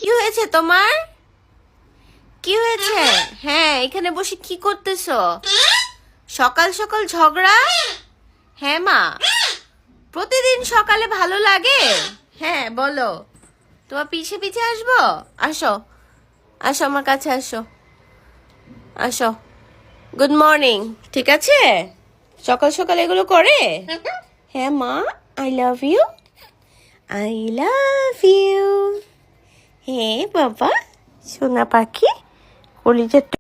কি হয়েছে তোমার? কি হয়েছে? হ্যাঁ, এখানে বসে কি করতেছো? সকাল সকাল ঝগড়া? হ্যাঁ মা, প্রতিদিন সকালে ভালো লাগে? হ্যাঁ বলো, তোমার পিছে পিছে আসবো? আসো, আসো আমার কাছে আসো, আসো। Good morning. ঠিক আছে, সকাল সকাল এগুলো করে? হ্যাঁ মা, I love you, I love you. হ্যাঁ বাবা, সোনা পাখি, কলিজার